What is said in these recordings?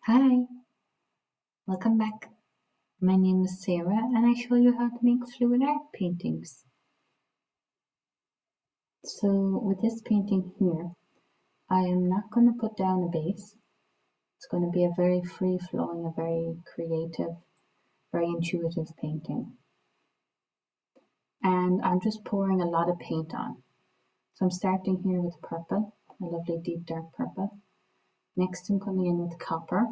Hi, welcome back. My name is Sarah and I show you how to make fluid art paintings. So with this painting here, I am not going to put down a base. It's going to be a very free-flowing, a very creative, very intuitive painting. And I'm just pouring a lot of paint on. So I'm starting here with purple, a lovely deep dark purple. Next I'm coming in with copper.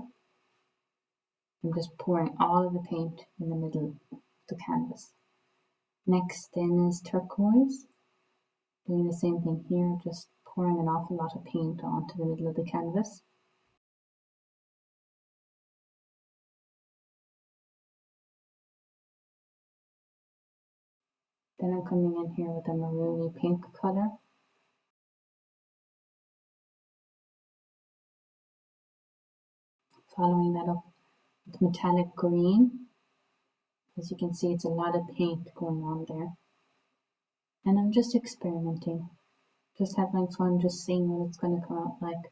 I'm just pouring all of the paint in the middle of the canvas. Next then is turquoise. Doing the same thing here, just pouring an awful lot of paint onto the middle of the canvas. Then I'm coming in here with a maroony pink colour. Following that up with metallic green. As you can see, it's a lot of paint going on there. And I'm just experimenting, just having fun, just seeing what it's going to come out like.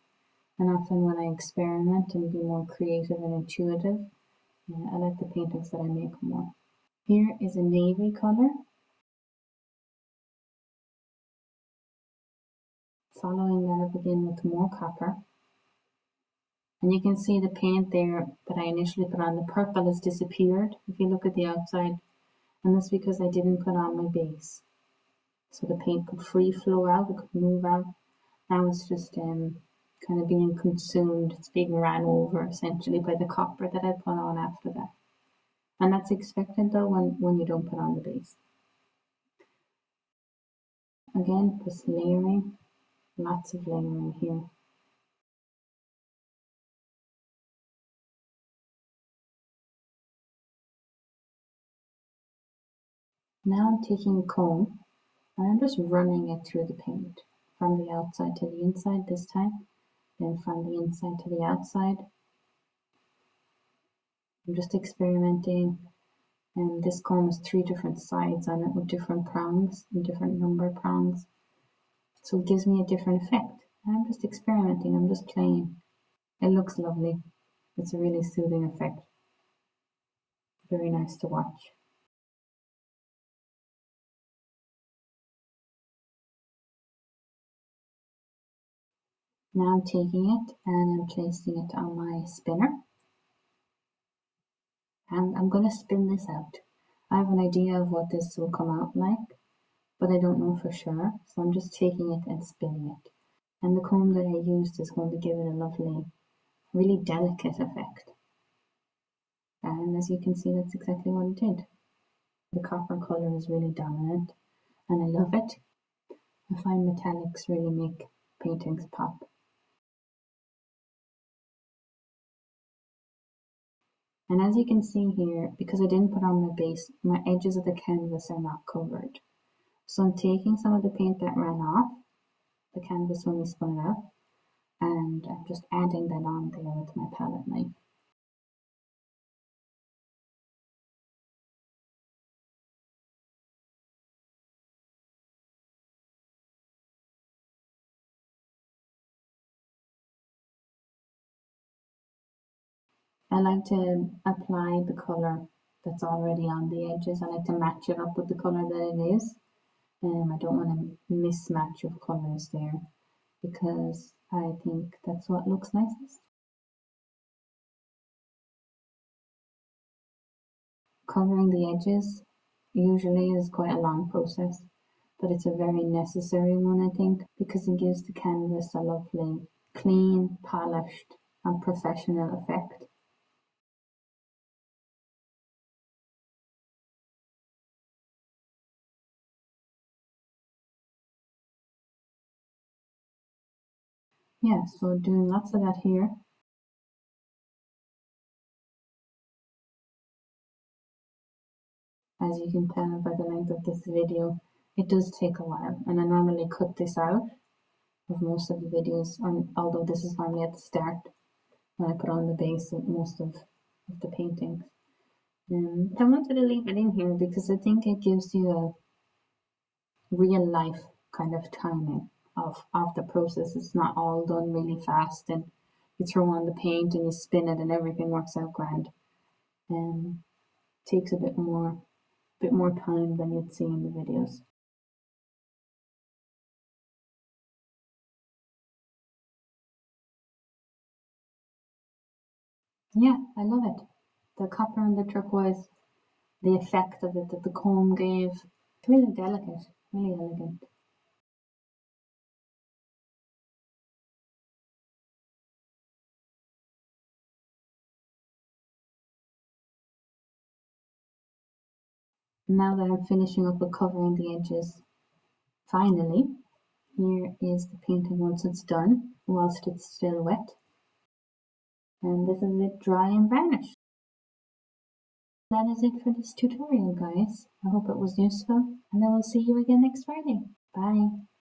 And often when I experiment and be more creative and intuitive, I like the paintings that I make more. Here is a navy colour. Following that up again with more copper. And you can see the paint there that I initially put on, the purple has disappeared if you look at the outside. And that's because I didn't put on my base. So the paint could free flow out, it could move out. Now it's just kind of being consumed, it's being ran over essentially by the copper that I put on after that. And that's expected though when you don't put on the base. Again, just layering, lots of layering here. Now I'm taking a comb and I'm just running it through the paint from the outside to the inside this time, then from the inside to the outside. I'm just experimenting, and this comb has 3 different sides on it with different prongs and different number prongs, so it gives me a different effect. I'm just experimenting, I'm just playing. It looks lovely. It's a really soothing effect. Very nice to watch. Now I'm taking it and I'm placing it on my spinner. And I'm going to spin this out. I have an idea of what this will come out like, but I don't know for sure. So I'm just taking it and spinning it. And the comb that I used is going to give it a lovely, really delicate effect. And as you can see, that's exactly what it did. The copper colour is really dominant and I love it. I find metallics really make paintings pop. And as you can see here, because I didn't put on my base, my edges of the canvas are not covered. So I'm taking some of the paint that ran off the canvas when we spun it out, and I'm just adding that on there with my palette knife. I like to apply the colour that's already on the edges. I like to match it up with the colour that it is. I don't want a mismatch of colours there because I think that's what looks nicest. Covering the edges usually is quite a long process, but it's a very necessary one, I think, because it gives the canvas a lovely, clean, polished, and professional effect. Yeah, so doing lots of that here. As you can tell by the length of this video, it does take a while, and I normally cut this out of most of the videos, although this is normally at the start when I put on the base of most of the paintings. I wanted to leave it in here because I think it gives you a real life kind of timing of the process. It's not all done really fast and you throw on the paint and you spin it and everything works out grand. Takes a bit more time than you'd see in the videos. Yeah, I love it. The copper and the turquoise, the effect of it that the comb gave. It's really delicate, really elegant. Now that I'm finishing up with covering the edges, finally, here is the painting once it's done, whilst it's still wet. And this is it dry and varnished. That is it for this tutorial, guys. I hope it was useful, and I will see you again next Friday. Bye.